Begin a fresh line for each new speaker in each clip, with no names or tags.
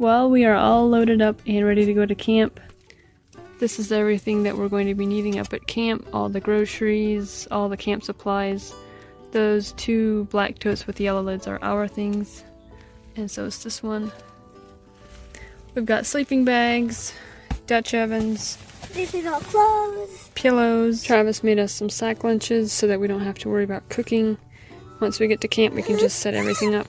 Well, we are all loaded up and ready to go to camp. This is everything that we're going to be needing up at camp. All the groceries, all the camp supplies. Those two black totes with yellow lids are our things. And so is this one. We've got sleeping bags, Dutch ovens.
This is all clothes.
Pillows. Travis made us some sack lunches so that we don't have to worry about cooking. Once we get to camp, we can just set everything up.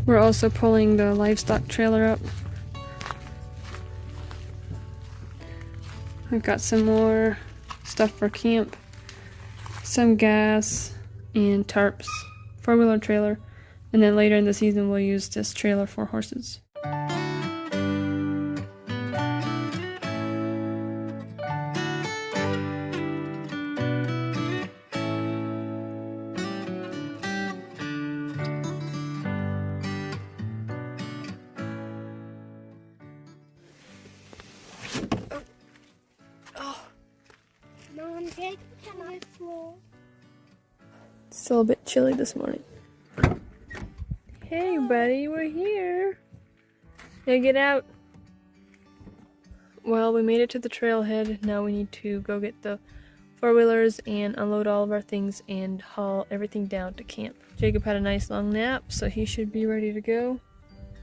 We're also pulling the livestock trailer up. We've got some more stuff for camp, some gas and tarps, 4-wheeler trailer, and then later in the season we'll use this trailer for horses. Still a bit chilly this morning. Hey buddy, we're here. Yeah, get out. Well, we made it to the trailhead. Now we need to go get the 4-wheelers and unload all of our things and haul everything down to camp. Jacob had a nice long nap, so he should be ready to go.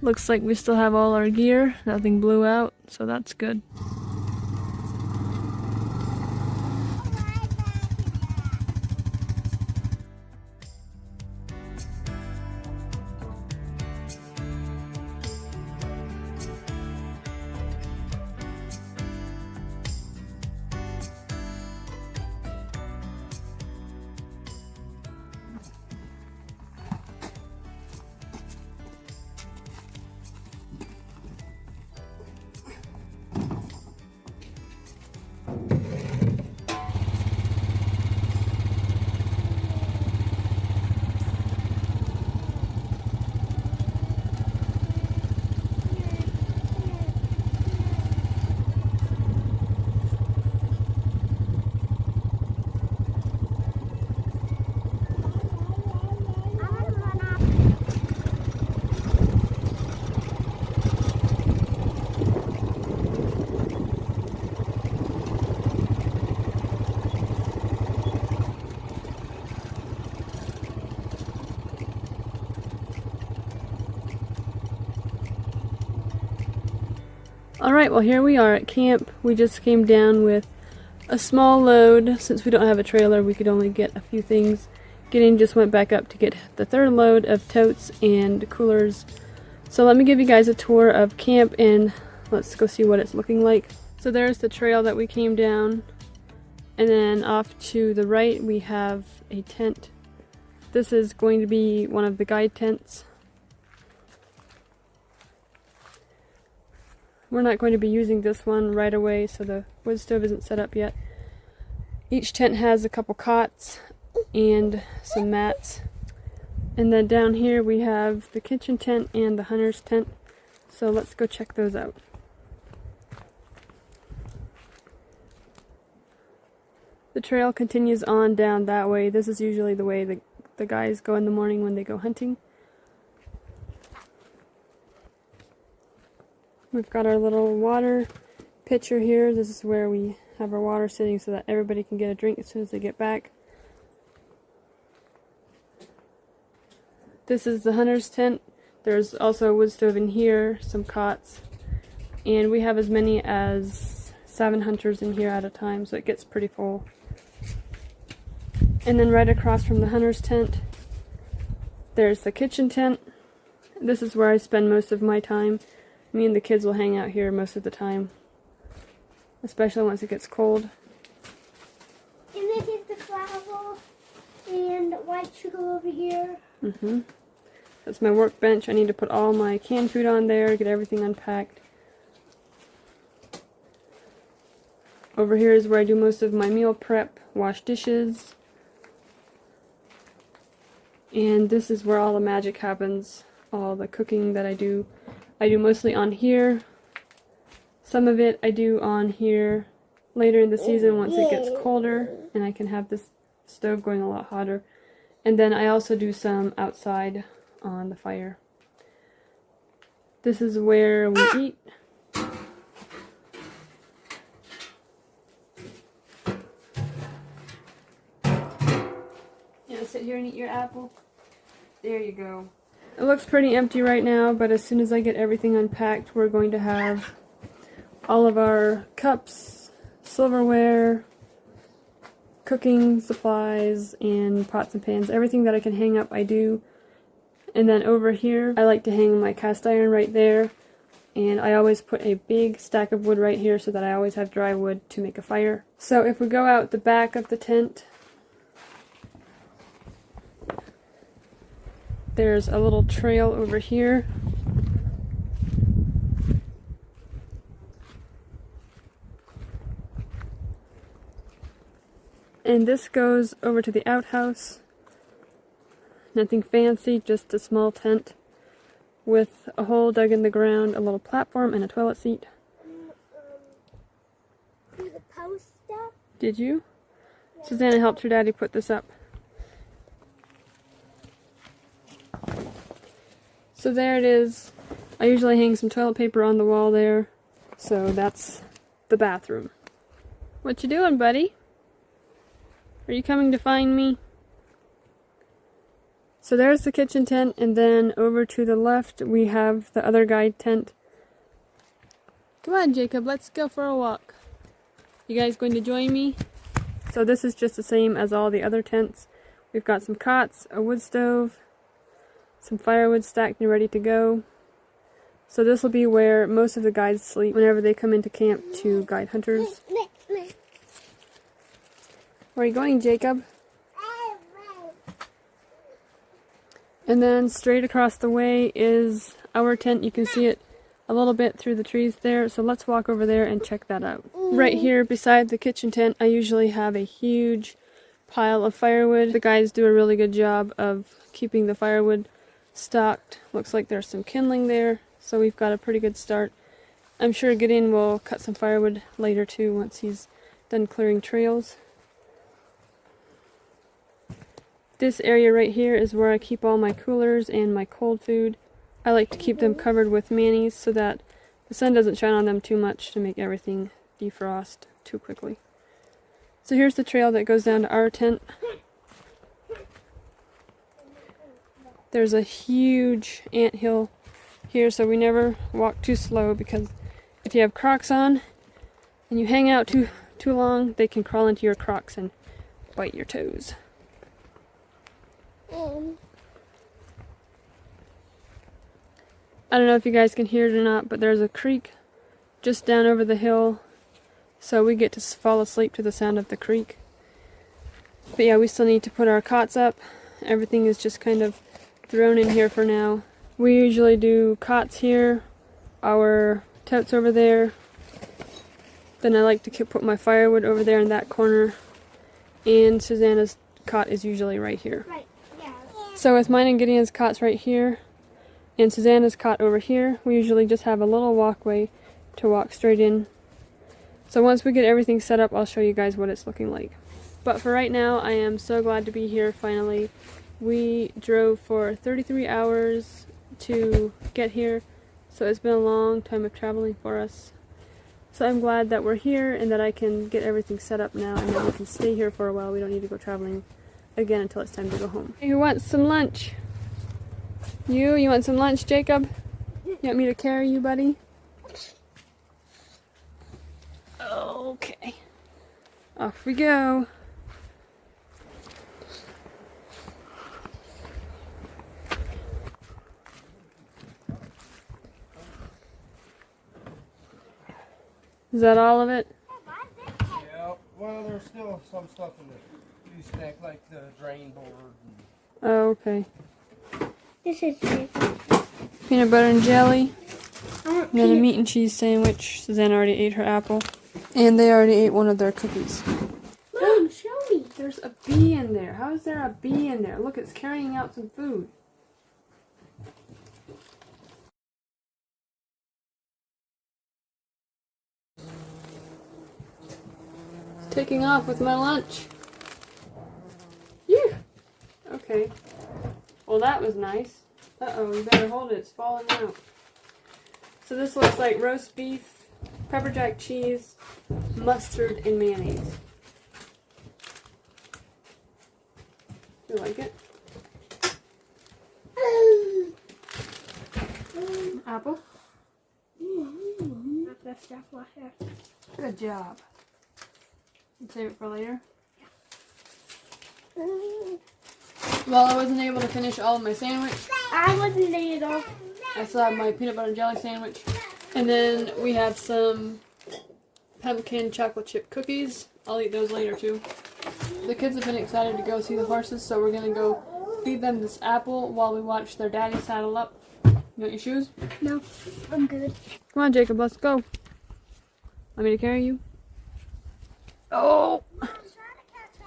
Looks like we still have all our gear. Nothing blew out, so that's good. Alright, well here we are at camp. We just came down with a small load. Since we don't have a trailer, we could only get a few things. Gideon just went back up to get the 3rd load of totes and coolers. So let me give you guys a tour of camp and let's go see what it's looking like. So there's the trail that we came down. And then off to the right we have a tent. This is going to be one of the guide tents. We're not going to be using this one right away, so the wood stove isn't set up yet. Each tent has a couple cots and some mats. And then down here we have the kitchen tent and the hunter's tent. So let's go check those out. The trail continues on down that way. This is usually the way the guys go in the morning when they go hunting. We've got our little water pitcher here. This is where we have our water sitting so that everybody can get a drink as soon as they get back. This is the hunter's tent. There's also a wood stove in here, some cots, and we have as many as 7 hunters in here at a time, so it gets pretty full. And then right across from the hunter's tent, there's the kitchen tent. This is where I spend most of my time. Me and the kids will hang out here most of the time, especially once it gets cold.
And this is the gravel and white sugar over here.
That's my workbench. I need to put all my canned food on there, get everything unpacked. Over here is where I do most of my meal prep, wash dishes. And this is where all the magic happens, all the cooking that I do. I do mostly on here. Some of it I do on here later in the season once it gets colder and I can have this stove going a lot hotter. And then I also do some outside on the fire. This is where we eat. Yeah, sit here and eat your apple. There you go. It looks pretty empty right now, but as soon as I get everything unpacked, we're going to have all of our cups, silverware, cooking supplies, and pots and pans. Everything that I can hang up, I do. And then over here, I like to hang my cast iron right there. And I always put a big stack of wood right here so that I always have dry wood to make a fire. So if we go out the back of the tent, there's a little trail over here. And this goes over to the outhouse. Nothing fancy, just a small tent with a hole dug in the ground, a little platform, and a toilet seat.
Do the post up?
Did you? Yeah. Susanna helped her daddy put this up. So there it is. I usually hang some toilet paper on the wall there. So that's the bathroom. What you doing, buddy? Are you coming to find me? So there's the kitchen tent, and then over to the left we have the other guide tent. Come on, Jacob, let's go for a walk. You guys going to join me? So this is just the same as all the other tents. We've got some cots, a wood stove, some firewood stacked and ready to go. So this will be where most of the guides sleep whenever they come into camp to guide hunters. Where are you going, Jacob? And then straight across the way is our tent. You can see it a little bit through the trees there. So let's walk over there and check that out. Right here beside the kitchen tent, I usually have a huge pile of firewood. The guys do a really good job of keeping the firewood stocked. Looks like there's some kindling there. So we've got a pretty good start. I'm sure Gideon will cut some firewood later too once he's done clearing trails. This area right here is where I keep all my coolers and my cold food. I like to keep them covered with manis so that the sun doesn't shine on them too much to make everything defrost too quickly. So here's the trail that goes down to our tent. There's a huge anthill here, so we never walk too slow because if you have Crocs on and you hang out too long, they can crawl into your Crocs and bite your toes. I don't know if you guys can hear it or not, but there's a creek just down over the hill, so we get to fall asleep to the sound of the creek. But yeah, we still need to put our cots up. Everything is just kind of thrown in here for now. We usually do cots here, our totes over there. Then I like to put my firewood over there in that corner, and Susanna's cot is usually right here.
Right. Yeah.
So with mine and Gideon's cots right here, and Susanna's cot over here, we usually just have a little walkway to walk straight in. So once we get everything set up, I'll show you guys what it's looking like. But for right now, I am so glad to be here finally. We drove for 33 hours to get here, so it's been a long time of traveling for us. So I'm glad that we're here and that I can get everything set up now and that we can stay here for a while. We don't need to go traveling again until it's time to go home. Who wants some lunch? You want some lunch, Jacob? You want me to carry you, buddy? Okay. Off we go. Is that all of it?
Yeah, well, there's still some stuff in the food stack, like the drain board.
Oh, okay.
This is it.
Peanut butter and jelly. And then a meat and cheese sandwich. Susanna already ate her apple. And they already ate one of their cookies.
Mom, show me.
There's a bee in there. How is there a bee in there? Look, it's carrying out some food. taking off with my lunch. Phew! Okay. Well, that was nice. Uh-oh, you better hold it. It's falling out. So this looks like roast beef, pepper jack cheese, mustard, and mayonnaise. You like it? Apple?
That stuff right here.
Good job. You save it for later? Well, I wasn't able to finish all of my sandwich.
I wasn't either.
I still have my peanut butter and jelly sandwich. And then we have some pumpkin chocolate chip cookies. I'll eat those later too. The kids have been excited to go see the horses, so we're going to go feed them this apple while we watch their daddy saddle up. You want your shoes?
No, I'm good.
Come on, Jacob, let's go. Want me to carry you? Oh!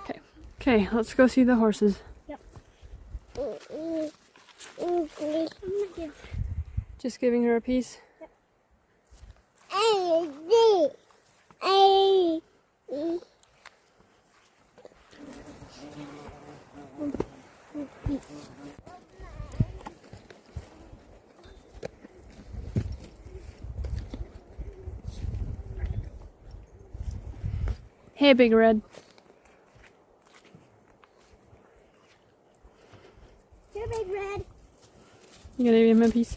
Okay. Okay, let's go see the horses.
Yep.
Just giving her a piece. Hey, Big Red.
Here, Big Red.
You gonna give him a piece?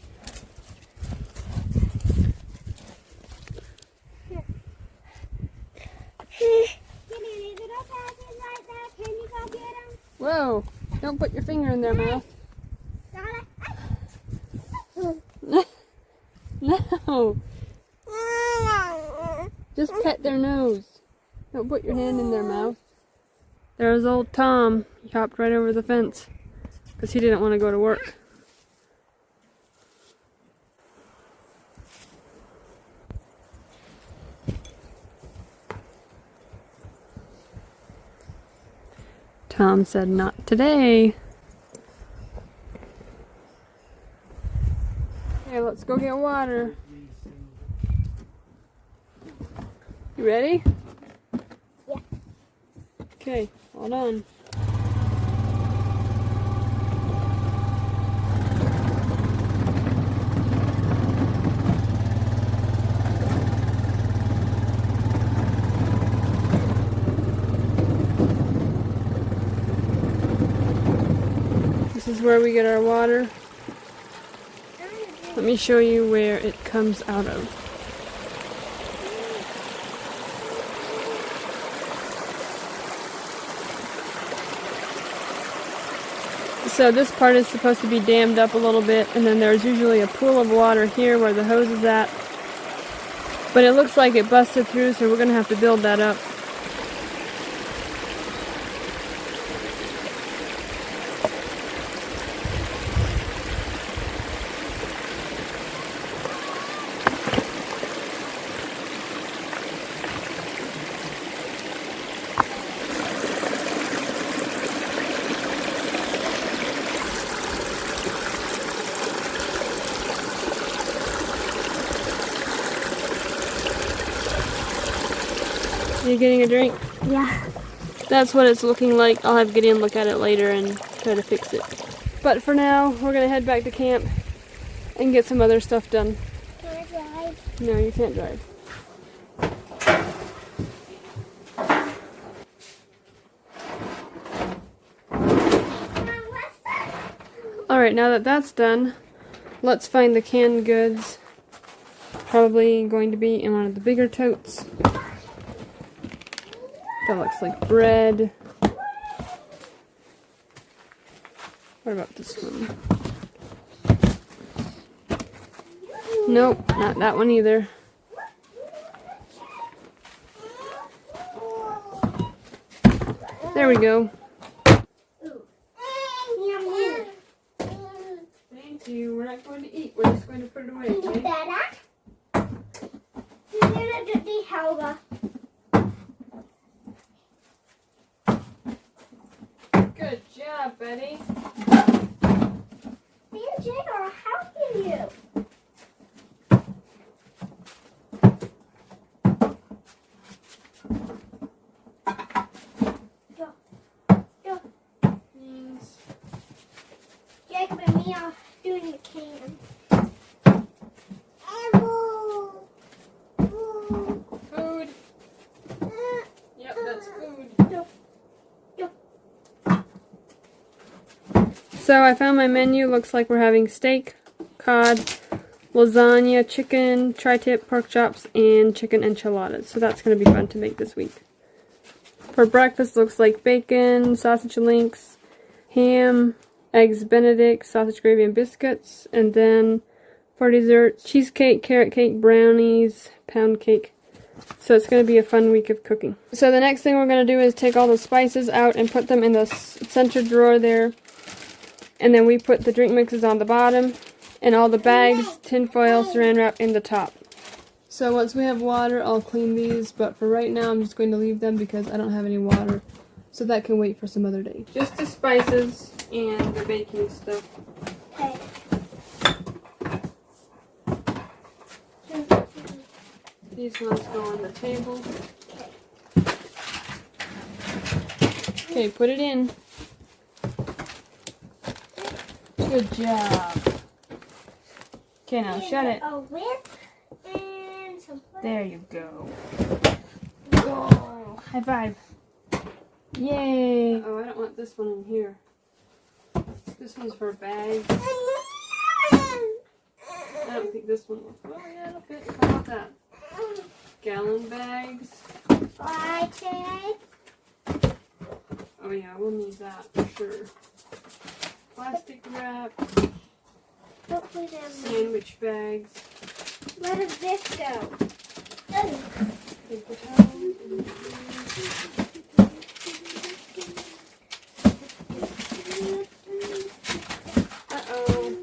Gideon, is it okay right there? Can you go get him?
Whoa! Don't put your finger in their mouth. No! Just pet their nose. Don't put your hand in their mouth. There's old Tom. He hopped right over the fence because he didn't want to go to work. Tom said, "Not today." Okay, let's go get water. You ready?
Yeah.
Okay, hold on. This is where we get our water. Let me show you where it comes out of. So this part is supposed to be dammed up a little bit, and then there's usually a pool of water here where the hose is at. But it looks like it busted through, so we're going to have to build that up. Are you getting a drink?
Yeah.
That's what it's looking like. I'll have Gideon look at it later and try to fix it. But for now, we're going to head back to camp and get some other stuff done.
Can I drive?
No, you can't drive. Alright, now that that's done, let's find the canned goods. Probably going to be in one of the bigger totes. That looks like bread. What about this one? Nope, not that one either. There we go. Thank you. We're not going to eat. We're just going to put it away, okay? Good job, Betty.
How can you? in the can. Apple.
Food. Yep, that's food. So I found my menu. Looks like we're having steak, cod, lasagna, chicken, tri-tip, pork chops, and chicken enchiladas. So that's going to be fun to make this week. For breakfast, looks like bacon, sausage links, ham, eggs Benedict, sausage gravy, and biscuits. And then for dessert, cheesecake, carrot cake, brownies, pound cake. So it's going to be a fun week of cooking. So the next thing we're going to do is take all the spices out and put them in the center drawer there. And then we put the drink mixes on the bottom and all the bags, tinfoil, saran wrap in the top. So once we have water, I'll clean these, but for right now I'm just going to leave them because I don't have any water. So that can wait for some other day. Just the spices and the baking stuff.
Okay.
These ones go on the table. Okay, put it in. Good job. Okay, now shut it.
A whip and some flour.
There you go. Go. High five. Yay. Oh, I don't want this one in here. This one's for bags. I don't think this one will. Oh, yeah, it'll fit. How about that? Gallon bags.
Fry tag.
Oh, yeah, we'll need that for sure. Plastic wrap.
Hopefully they're
Sandwich bags.
Where does this go?
Paper towels. Uh-oh.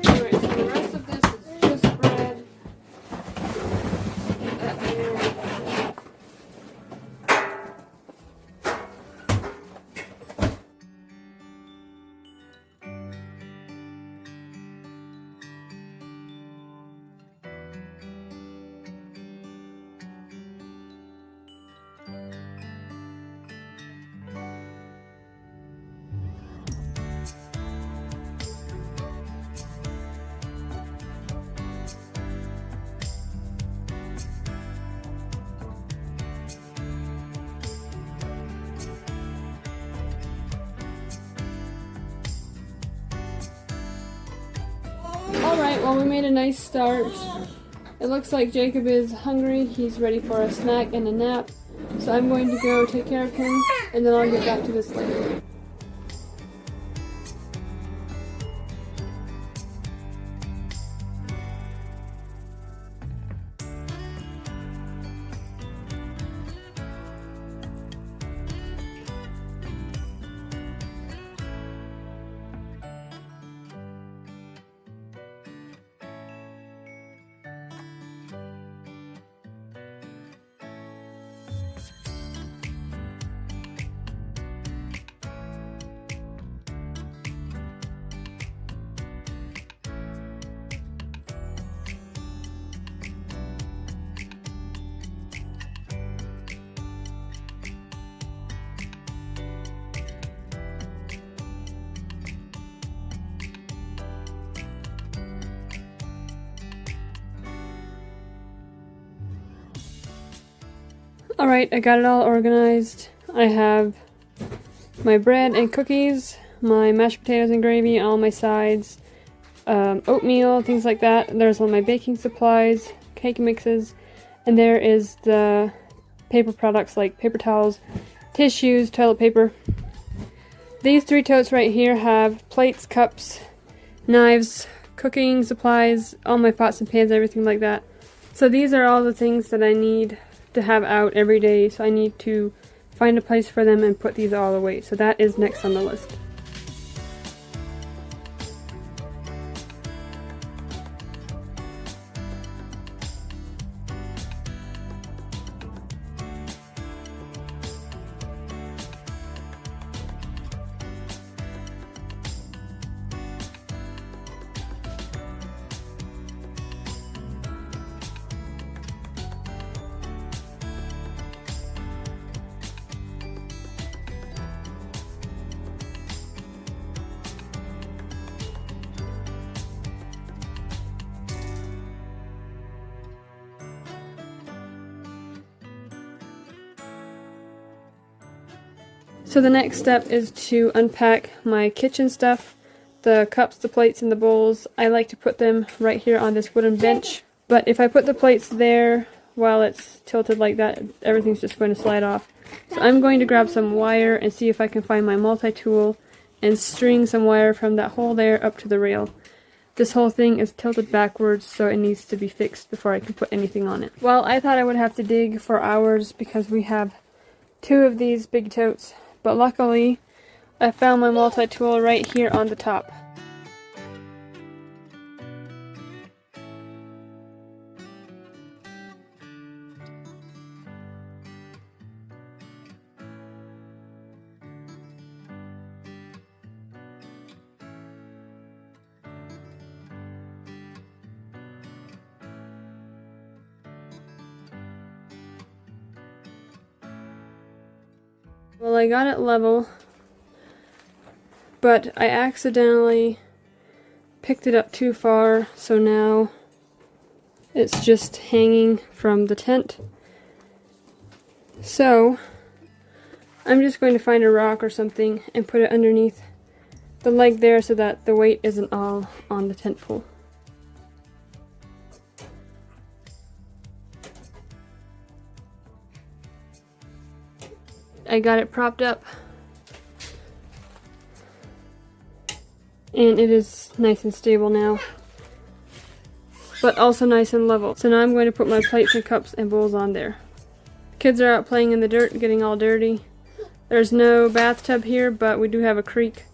Alright, so the rest of this is just bread. Get that there. Alright, well, we made a nice start. It looks like Jacob is hungry. He's ready for a snack and a nap. So I'm going to go take care of him, and then I'll get back to this later. Alright, I got it all organized. I have my bread and cookies, my mashed potatoes and gravy, all my sides, oatmeal, things like that. There's all my baking supplies, cake mixes, and there is the paper products like paper towels, tissues, toilet paper. These 3 totes right here have plates, cups, knives, cooking supplies, all my pots and pans, everything like that. So these are all the things that I need to have out every day, so I need to find a place for them and put these all away. So that is next on the list. So the next step is to unpack my kitchen stuff, the cups, the plates, and the bowls. I like to put them right here on this wooden bench, but if I put the plates there while it's tilted like that, everything's just going to slide off. So I'm going to grab some wire and see if I can find my multi-tool and string some wire from that hole there up to the rail. This whole thing is tilted backwards, so it needs to be fixed before I can put anything on it. Well, I thought I would have to dig for hours because we have 2 of these big totes. But luckily, I found my multi-tool right here on the top. Well, I got it level, but I accidentally picked it up too far, so now it's just hanging from the tent. So I'm just going to find a rock or something and put it underneath the leg there so that the weight isn't all on the tent pole. I got it propped up and it is nice and stable now, but also nice and level. So now I'm going to put my plates and cups and bowls on there. Kids are out playing in the dirt, getting all dirty. There's no bathtub here, but we do have a creek,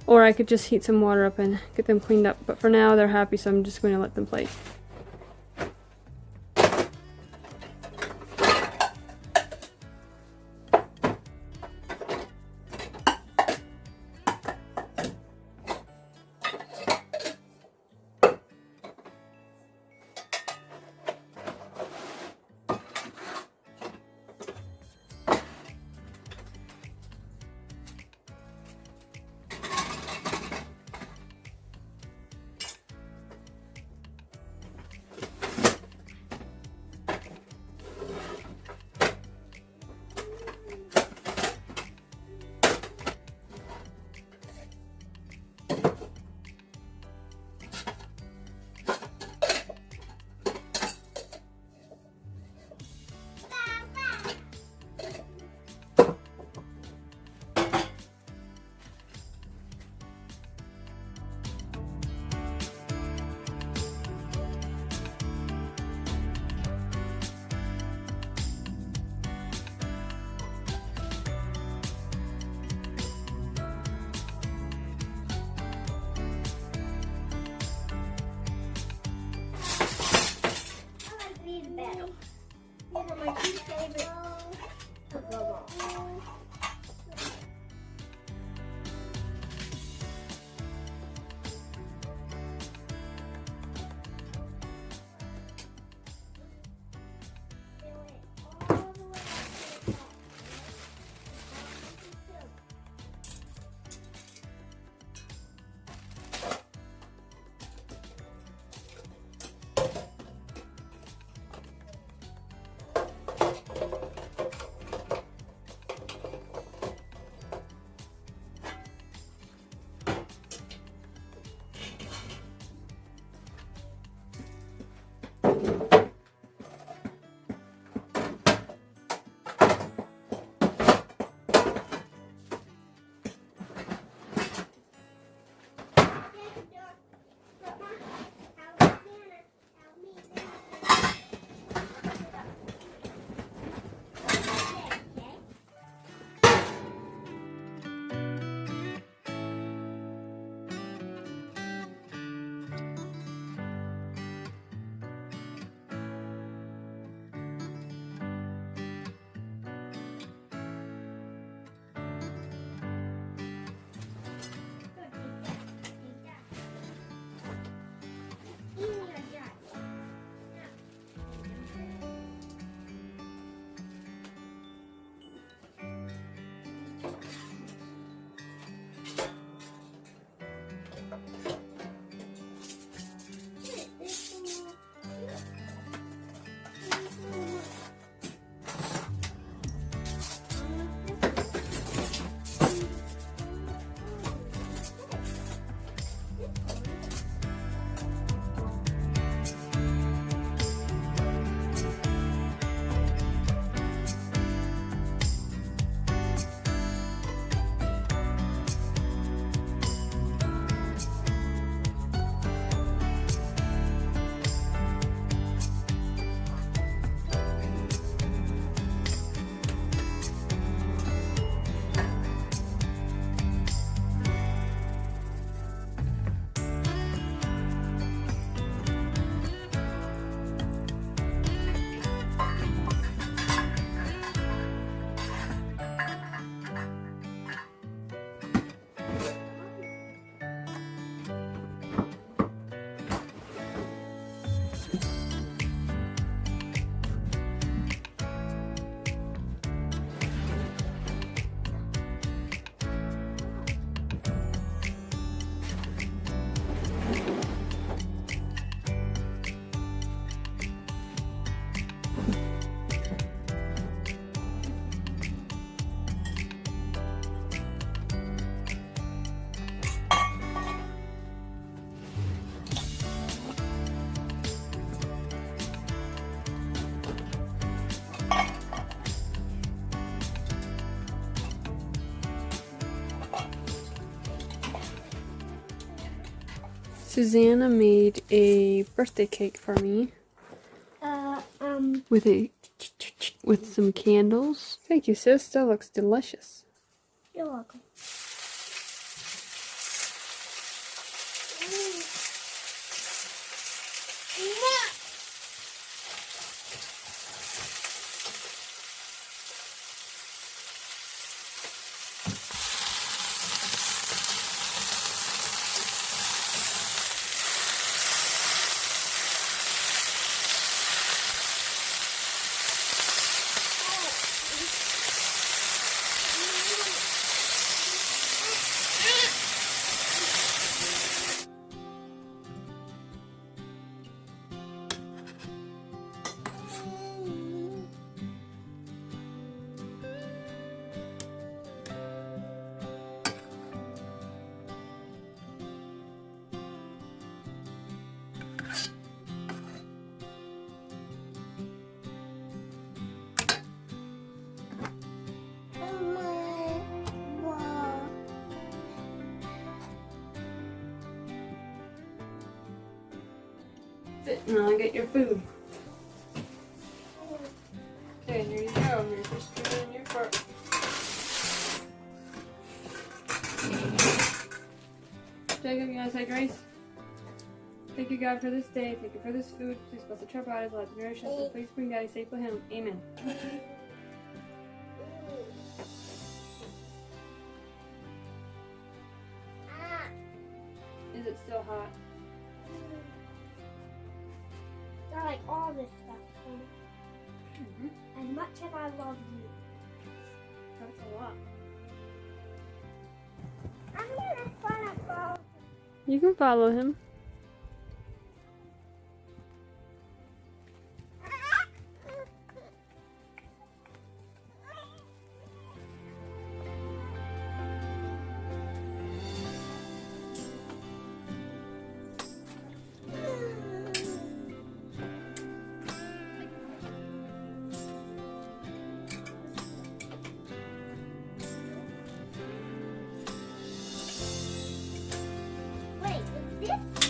or I could just heat some water up and get them cleaned up. But for now they're happy, so I'm just going to let them play. Susanna made a birthday cake for me with some candles. Thank you, sis. That looks delicious.
You're welcome.
Sit and I'll get your food. Okay, here you go. Here's your spoon and your fork. Jacob, you want to say grace? Thank you, God, for this day. Thank you for this food. Please bless the troubled bodies, let it nourish us, and please bring Daddy safely home. Amen. Is it still hot?
I like all this stuff. As much as I love you.
That's a lot.
I'm gonna follow.
You can follow him.
Wait, is this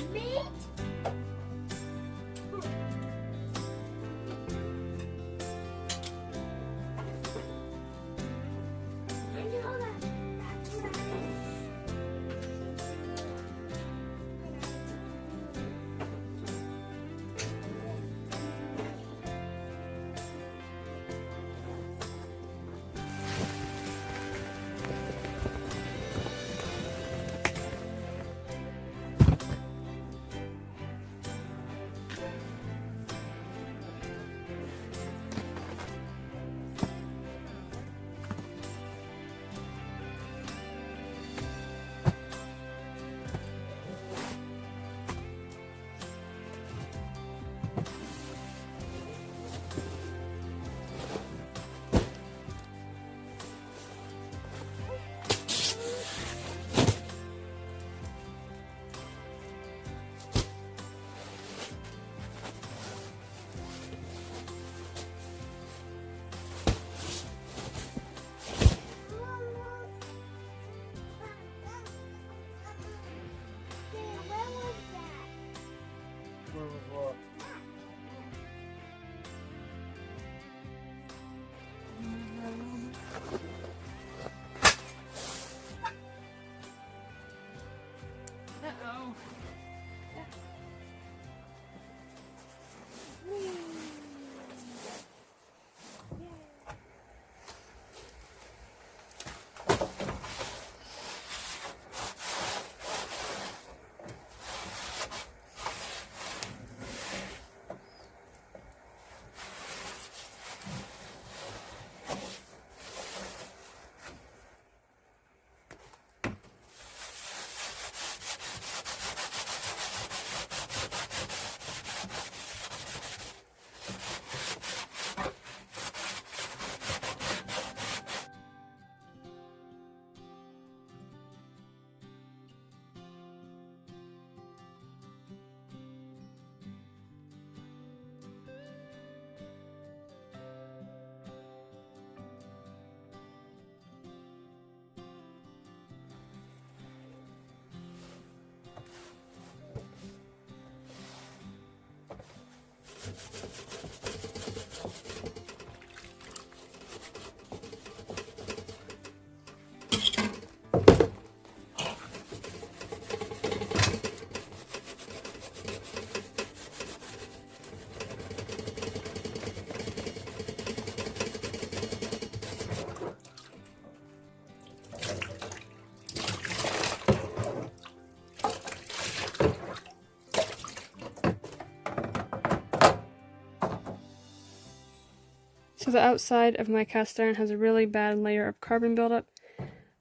the outside of my cast iron has a really bad layer of carbon buildup.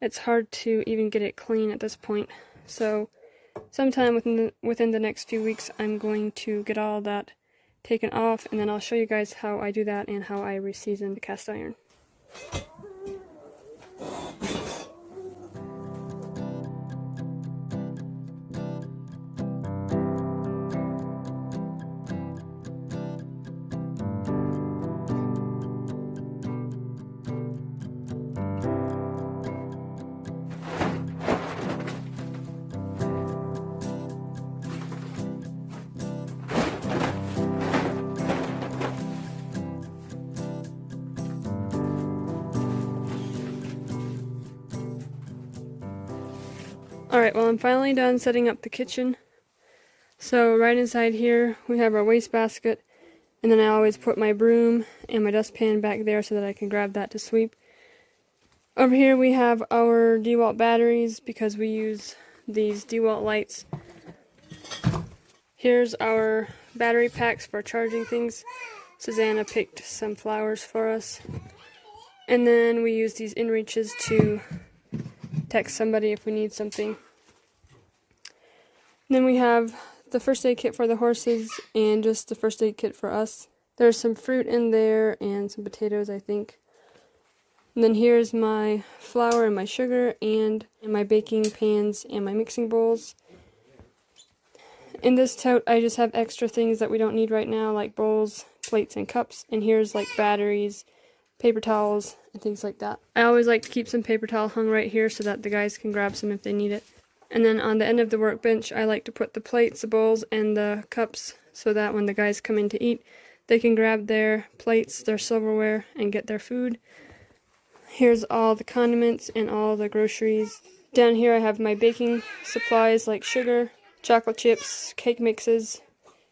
It's hard to even get it clean at this point. So sometime within the next few weeks, I'm going to get all that taken off, and then I'll show you guys how I do that and how I reseason the cast iron. Alright, well, I'm finally done setting up the kitchen. So right inside here we have our wastebasket, and then I always put my broom and my dustpan back there so that I can grab that to sweep. Over here we have our DeWalt batteries because we use these DeWalt lights. Here's our battery packs for charging things. Susanna picked some flowers for us. And then we use these inReaches to text somebody if we need something. Then we have the first aid kit for the horses and just the first aid kit for us. There's some fruit in there and some potatoes, I think. And then here's my flour and my sugar and my baking pans and my mixing bowls. In this tote I just have extra things that we don't need right now, like bowls, plates, and cups. And here's like batteries, paper towels, and things like that. I always like to keep some paper towel hung right here so that the guys can grab some if they need it. And then on the end of the workbench I like to put the plates, the bowls, and the cups so that when the guys come in to eat, they can grab their plates, their silverware, and get their food. Here's all the condiments and all the groceries. Down here I have my baking supplies like sugar, chocolate chips, cake mixes.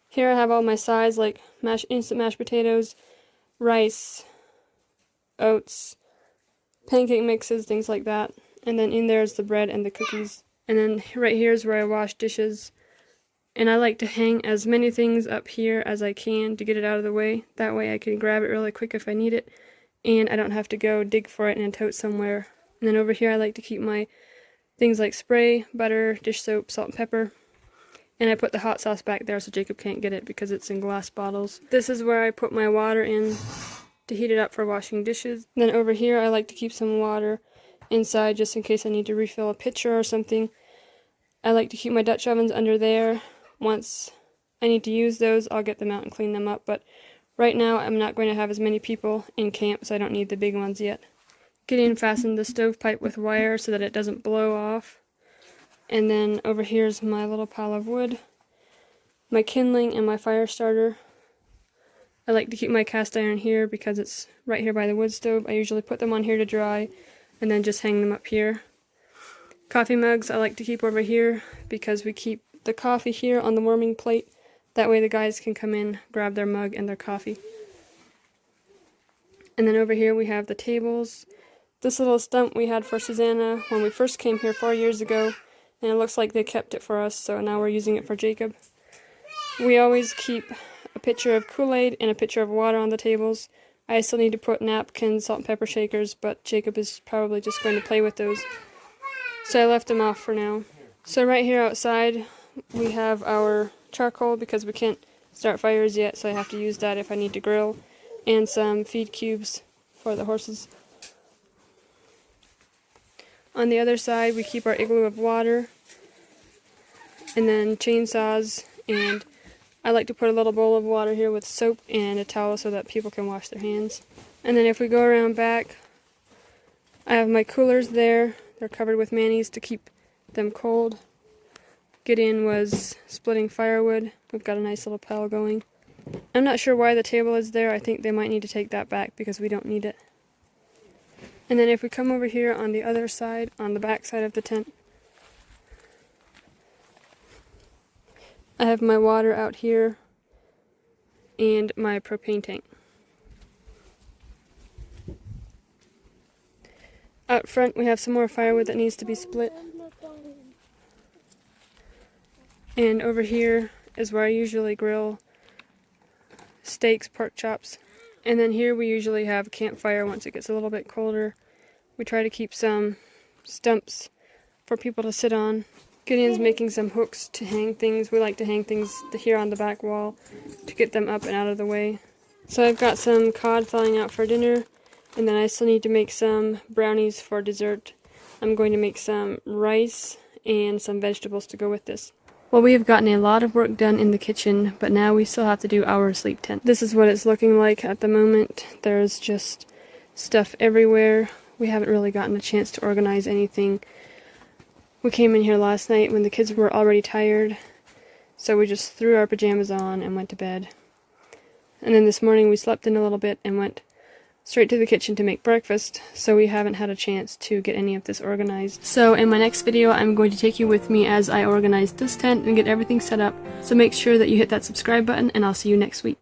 Here I have all my sides like instant mashed potatoes, rice, oats, pancake mixes, things like that. And then in there is the bread and the cookies. And then right here is where I wash dishes. And I like to hang as many things up here as I can to get it out of the way. That way I can grab it really quick if I need it, and I don't have to go dig for it in a tote somewhere. And then over here I like to keep my things like spray, butter, dish soap, salt and pepper. And I put the hot sauce back there so Jacob can't get it because it's in glass bottles. This is where I put my water in to heat it up for washing dishes. And then over here I like to keep some water inside just in case I need to refill a pitcher or something. I like to keep my Dutch ovens under there. Once I need to use those, I'll get them out and clean them up. But right now I'm not going to have as many people in camp, so I don't need the big ones yet. Gideon fastened the stovepipe with wire so that it doesn't blow off. And then over here's my little pile of wood, my kindling, and my fire starter. I like to keep my cast iron here because it's right here by the wood stove. I usually put them on here to dry and then just hang them up here. Coffee mugs I like to keep over here because we keep the coffee here on the warming plate. That way the guys can come in, grab their mug and their coffee. And then over here we have the tables. This little stump we had for Susanna when we first came here 4 years ago, and it looks like they kept it for us, so now we're using it for Jacob. We always keep a pitcher of Kool-Aid and a pitcher of water on the tables. I still need to put napkins, salt and pepper shakers, but Jacob is probably just going to play with those. So I left them off for now. So right here outside we have our charcoal because we can't start fires yet, so I have to use that if I need to grill, and some feed cubes for the horses. On the other side we keep our igloo of water, and then chainsaws, and I like to put a little bowl of water here with soap and a towel so that people can wash their hands. And then if we go around back, I have my coolers there. They're covered with mayonnaise to keep them cold. Gideon was splitting firewood. We've got a nice little pile going. I'm not sure why the table is there. I think they might need to take that back because we don't need it. And then if we come over here on the other side, on the back side of the tent, I have my water out here and my propane tank. Out front we have some more firewood that needs to be split. And over here is where I usually grill steaks, pork chops, And then here we usually have a campfire once it gets a little bit colder. We try to keep some stumps for people to sit on. Gideon's making some hooks to hang things. We like to hang things here on the back wall to get them up and out of the way. So I've got some cod thawing out for dinner, and then I still need to make some brownies for dessert. I'm going to make some rice and some vegetables to go with this. Well, we have gotten a lot of work done in the kitchen, but now we still have to do our sleep tent. This is what it's looking like at the moment. There's just stuff everywhere. We haven't really gotten a chance to organize anything. We came in here last night when the kids were already tired, so we just threw our pajamas on and went to bed. And then this morning we slept in a little bit and went straight to the kitchen to make breakfast, so we haven't had a chance to get any of this organized. So in my next video, I'm going to take you with me as I organize this tent and get everything set up. So make sure that you hit that subscribe button, and I'll see you next week.